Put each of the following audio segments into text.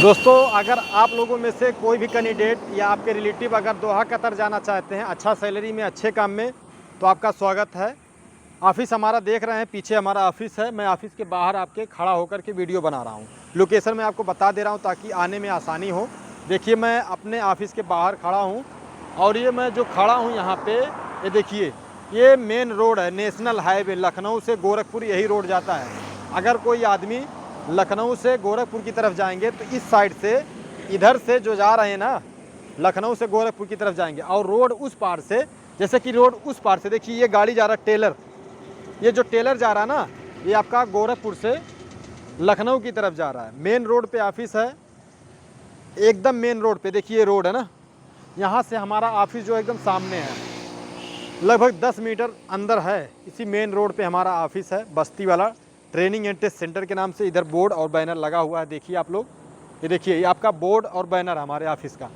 दोस्तों, अगर आप लोगों में से कोई भी कैंडिडेट या आपके रिलेटिव अगर दोहा कतर जाना चाहते हैं अच्छा सैलरी में अच्छे काम में, तो आपका स्वागत है। ऑफिस हमारा देख रहे हैं, पीछे हमारा ऑफिस है। मैं ऑफिस के बाहर आपके खड़ा होकर के वीडियो बना रहा हूँ। लोकेशन मैं आपको बता दे रहा हूँ ताकि आने में आसानी हो। देखिए, मैं अपने ऑफिस के बाहर खड़ा हूँ और ये मैं जो खड़ा हूँ यहाँ पे, ये देखिए, ये मेन रोड है, नेशनल हाईवे लखनऊ से गोरखपुर, यही रोड जाता है। अगर कोई आदमी लखनऊ से गोरखपुर की तरफ जाएंगे तो इस साइड से, इधर से जो जा रहे हैं ना, लखनऊ से गोरखपुर की तरफ जाएंगे, और रोड उस पार से, जैसे कि रोड उस पार से देखिए, ये गाड़ी जा रहा है टेलर, ये जो टेलर जा रहा है ना, ये आपका गोरखपुर से लखनऊ की तरफ जा रहा है। मेन रोड पे ऑफिस है, एकदम मेन रोड पे। देखिए रोड है ना, यहाँ से हमारा ऑफिस जो एकदम सामने है, लगभग 10 मीटर अंदर है। इसी मेन रोड पे हमारा ऑफिस है, बस्ती वाला ट्रेनिंग एंड टेस्ट सेंटर के नाम से। इधर बोर्ड और बैनर लगा हुआ है, देखिए आप लोग, ये देखिए, ये आपका बोर्ड और बैनर हमारे ऑफिस का,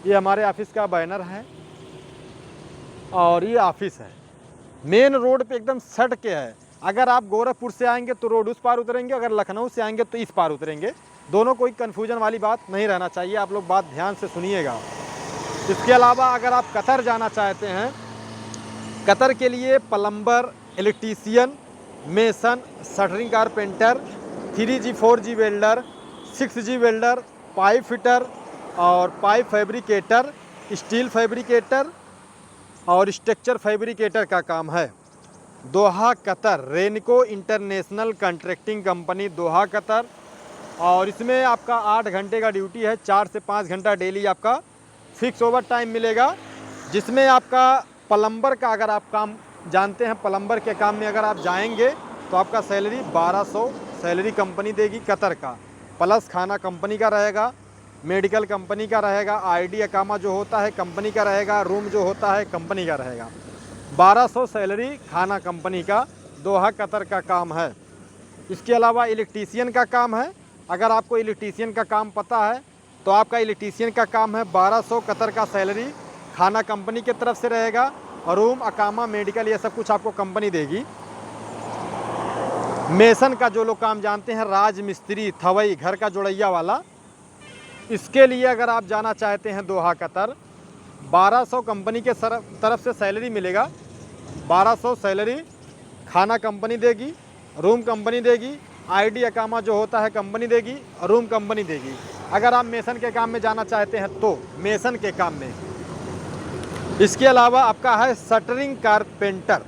ये हमारे ऑफिस का बैनर है और ये ऑफिस है। मेन रोड पे एकदम सट के है। अगर आप गोरखपुर से आएंगे तो रोड उस पार उतरेंगे, अगर लखनऊ से आएंगे तो इस पार उतरेंगे। दोनों कोई कन्फ्यूजन वाली बात नहीं रहना चाहिए, आप लोग बात ध्यान से सुनिएगा। इसके अलावा अगर आप कतर जाना चाहते हैं, कतर के लिए plumber, electrician, mason, shuttering carpenter, 3G 4G welder, 6G welder, pipe fitter और पाइप फैब्रिकेटर, स्टील फैब्रिकेटर और स्ट्रक्चर फैब्रिकेटर का काम है। Doha Qatar, Renco international contracting company Doha Qatar. और इसमें आपका 8 घंटे का ड्यूटी है, 4 से 5 घंटा डेली आपका फिक्स ओवर टाइम मिलेगा। जिसमें आपका प्लम्बर का, अगर आप काम जानते हैं, प्लम्बर के काम में अगर आप जाएंगे तो आपका सैलरी 1200 सैलरी कंपनी देगी कतर का, प्लस खाना कंपनी का रहेगा, मेडिकल कंपनी का रहेगा, आईडी अकामा जो होता है कंपनी का रहेगा, रूम जो होता है कंपनी का रहेगा। 1200 सैलरी खाना कंपनी का दोहा कतर का काम है। इसके अलावा इलेक्ट्रीशियन का काम है। अगर आपको इलेक्ट्रीशियन का काम पता है तो आपका इलेक्ट्रीशियन का काम है, 1200 कतर का सैलरी खाना कंपनी की तरफ से रहेगा, और रूम अकामा मेडिकल ये सब कुछ आपको कंपनी देगी। मेसन का जो लोग काम जानते हैं, राज मिस्त्री, थवई, घर का जोड़ैया वाला, इसके लिए अगर आप जाना चाहते हैं दोहा कतर, 1200 कंपनी के तरफ से सैलरी मिलेगा। 1200 सैलरी खाना कंपनी देगी, रूम कंपनी देगी, आईडी अकामा जो होता है कंपनी देगी, और रूम कंपनी देगी। अगर आप मेसन के काम में जाना चाहते हैं तो मेसन के काम में। इसके अलावा आपका है शटरिंग कारपेंटर।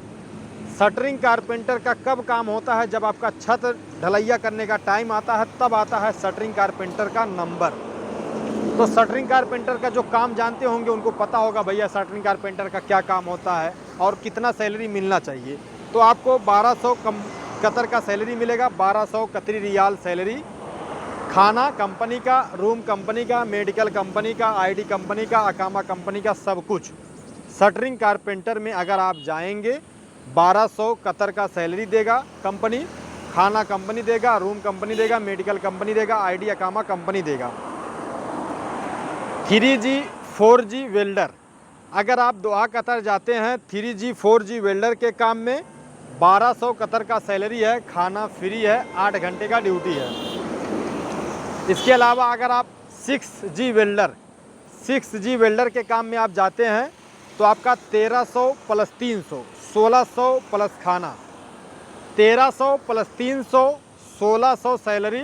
शटरिंग कारपेंटर का कब काम होता है? जब आपका छत ढलैया करने का टाइम आता है, तब आता है शटरिंग कारपेंटर का नंबर। तो शटरिंग कारपेंटर का जो काम जानते होंगे उनको पता होगा भैया शटरिंग कारपेंटर का क्या काम होता है और कितना सैलरी मिलना चाहिए। तो आपको 1200 कतर का सैलरी मिलेगा, 1200 कतरी रियाल सैलरी। खाना कंपनी का, रूम कंपनी का, मेडिकल कंपनी का, आईडी कंपनी का, अकामा कंपनी का, सब कुछ। शटरिंग कारपेंटर में अगर आप जाएंगे, 1200 कतर का सैलरी देगा कंपनी, खाना कंपनी देगा, रूम कंपनी देगा, मेडिकल कंपनी देगा, आईडी अकामा कंपनी देगा। 3G 4G वेल्डर, अगर आप दोहा कतर जाते हैं 3G 4G वेल्डर के काम में, 1200 कतर का सैलरी है, खाना फ्री है, 8 घंटे का ड्यूटी है। इसके अलावा अगर आप 6G वेल्डर के काम में आप जाते हैं तो आपका 1300 प्लस 300, 1600 प्लस खाना, 1300 प्लस 300, 1600 सैलरी,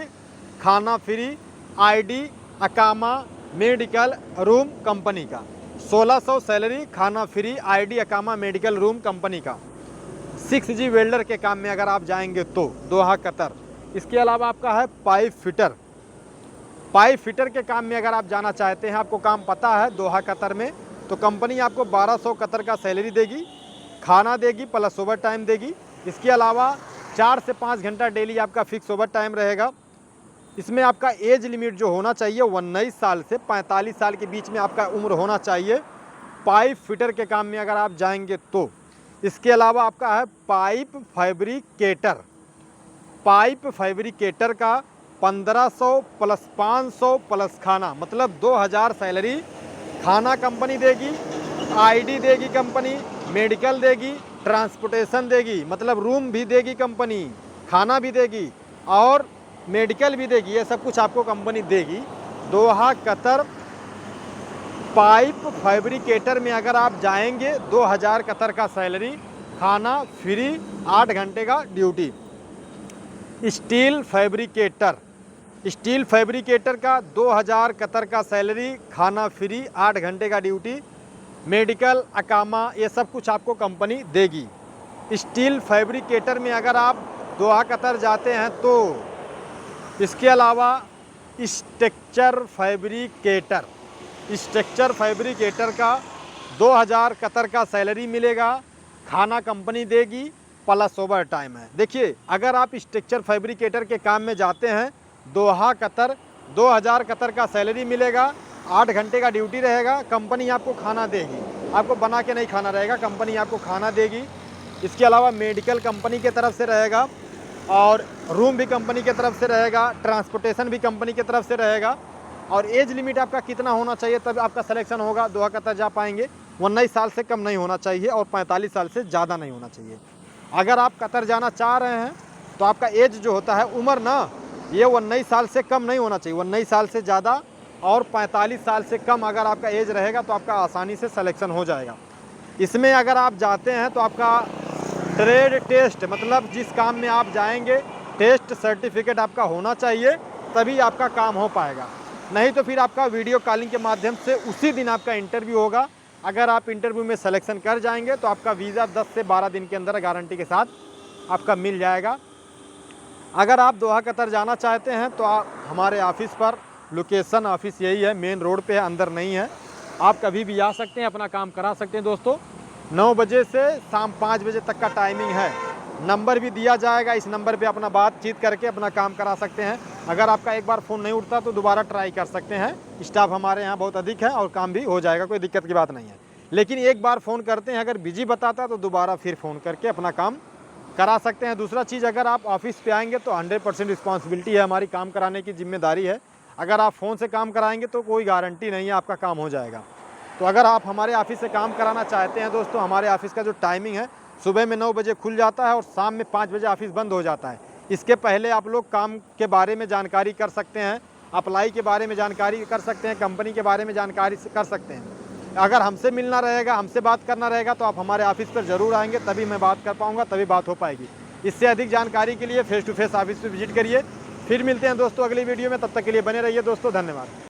खाना फ्री, आईडी अकामा मेडिकल रूम कंपनी का। 1600 सैलरी, खाना फ्री, आईडी अकामा मेडिकल रूम कंपनी का। 6G वेल्डर के काम में अगर आप जाएंगे तो दोहा कतर। इसके अलावा आपका है पाइप फिटर। पाइप फिटर के काम में अगर आप जाना चाहते हैं, आपको काम पता है दोहा कतर में, तो कंपनी आपको 1200 कतर का सैलरी देगी, खाना देगी, प्लस ओवर टाइम देगी। इसके अलावा 4 से 5 घंटा डेली आपका फिक्स ओवर टाइम रहेगा। इसमें आपका एज लिमिट जो होना चाहिए 19 साल से 45 साल के बीच में आपका उम्र होना चाहिए, पाइप फिटर के काम में अगर आप जाएंगे तो। इसके अलावा आपका है पाइप फैब्रिकेटर। पाइप फैब्रिकेटर का 1500 प्लस 500 प्लस खाना, मतलब 2000 सैलरी। खाना कंपनी देगी, आईडी देगी कंपनी, मेडिकल देगी, ट्रांसपोर्टेशन देगी, मतलब रूम भी देगी कंपनी, खाना भी देगी, और मेडिकल भी देगी, ये सब कुछ आपको कंपनी देगी। दोहा कतर पाइप फैब्रिकेटर में अगर आप जाएंगे 2000 कतर का सैलरी, खाना फ्री, 8 घंटे का ड्यूटी। स्टील फैब्रिकेटर का 2000 कतर का सैलरी, खाना फ्री, 8 घंटे का ड्यूटी, मेडिकल अकामा ये सब कुछ आपको कंपनी देगी। स्टील फैब्रिकेटर में अगर आप दोहा कतर जाते हैं तो इसके अलावा स्ट्रक्चर फैब्रिकेटर का 2000 कतर का सैलरी मिलेगा, खाना कंपनी देगी, प्लस ओवर टाइम है। देखिए, अगर आप स्ट्रक्चर फैब्रिकेटर के काम में जाते हैं, दोहा कतर 2000 कतर का सैलरी मिलेगा, 8 घंटे का ड्यूटी रहेगा, कंपनी आपको खाना देगी, आपको बना के नहीं खाना रहेगा, कंपनी आपको खाना देगी। इसके अलावा मेडिकल कंपनी के तरफ से रहेगा और रूम भी कंपनी के तरफ से रहेगा, ट्रांसपोर्टेशन भी कंपनी की तरफ से रहेगा। और एज लिमिट आपका कितना होना चाहिए तब आपका सिलेक्शन होगा, दोहा कतर जा पाएंगे। 19 साल से कम नहीं होना चाहिए और 45 साल से ज़्यादा नहीं होना चाहिए। अगर आप कतर जाना चाह रहे हैं तो आपका एज जो होता है, उम्र ना, ये 19 साल से कम नहीं होना चाहिए, 19 साल से ज़्यादा और 45 साल से कम अगर आपका एज रहेगा तो आपका आसानी से सिलेक्शन हो जाएगा। इसमें अगर आप जाते हैं तो आपका ट्रेड टेस्ट, मतलब जिस काम में आप जाएंगे टेस्ट सर्टिफिकेट आपका होना चाहिए, तभी आपका काम हो पाएगा। नहीं तो फिर आपका वीडियो कॉलिंग के माध्यम से उसी दिन आपका इंटरव्यू होगा। अगर आप इंटरव्यू में सिलेक्शन कर जाएंगे तो आपका वीज़ा 10 से 12 दिन के अंदर गारंटी के साथ आपका मिल जाएगा। अगर आप दोहा कतर जाना चाहते हैं तो आप हमारे ऑफिस पर, लोकेशन ऑफिस यही है, मेन रोड पे है, अंदर नहीं है। आप कभी भी आ सकते हैं, अपना काम करा सकते हैं। दोस्तों 9 बजे से शाम 5 बजे तक का टाइमिंग है। नंबर भी दिया जाएगा, इस नंबर पे अपना बातचीत करके अपना काम करा सकते हैं। अगर आपका एक बार फ़ोन नहीं उठता तो दोबारा ट्राई कर सकते हैं। स्टाफ हमारे यहाँ बहुत अधिक है और काम भी हो जाएगा, कोई दिक्कत की बात नहीं है। लेकिन एक बार फ़ोन करते हैं, अगर बिजी बताता तो दोबारा फिर फ़ोन करके अपना काम करा सकते हैं। दूसरा चीज़, अगर आप ऑफिस पे आएंगे तो 100% रिस्पॉन्सिबिलिटी है हमारी, काम कराने की जिम्मेदारी है। अगर आप फ़ोन से काम कराएंगे तो कोई गारंटी नहीं है आपका काम हो जाएगा। तो अगर आप हमारे ऑफिस से काम कराना चाहते हैं दोस्तों, हमारे ऑफिस का जो टाइमिंग है, सुबह में 9 बजे खुल जाता है और शाम में 5 बजे ऑफिस बंद हो जाता है। इसके पहले आप लोग काम के बारे में जानकारी कर सकते हैं, अप्लाई के बारे में जानकारी कर सकते हैं, कंपनी के बारे में जानकारी कर सकते हैं। अगर हमसे मिलना रहेगा, हमसे बात करना रहेगा तो आप हमारे ऑफिस पर ज़रूर आएंगे, तभी मैं बात कर पाऊँगा, तभी बात हो पाएगी। इससे अधिक जानकारी के लिए फेस टू फेस ऑफिस पर विजिट करिए। फिर मिलते हैं दोस्तों अगली वीडियो में, तब तक के लिए बने रहिए दोस्तों, धन्यवाद।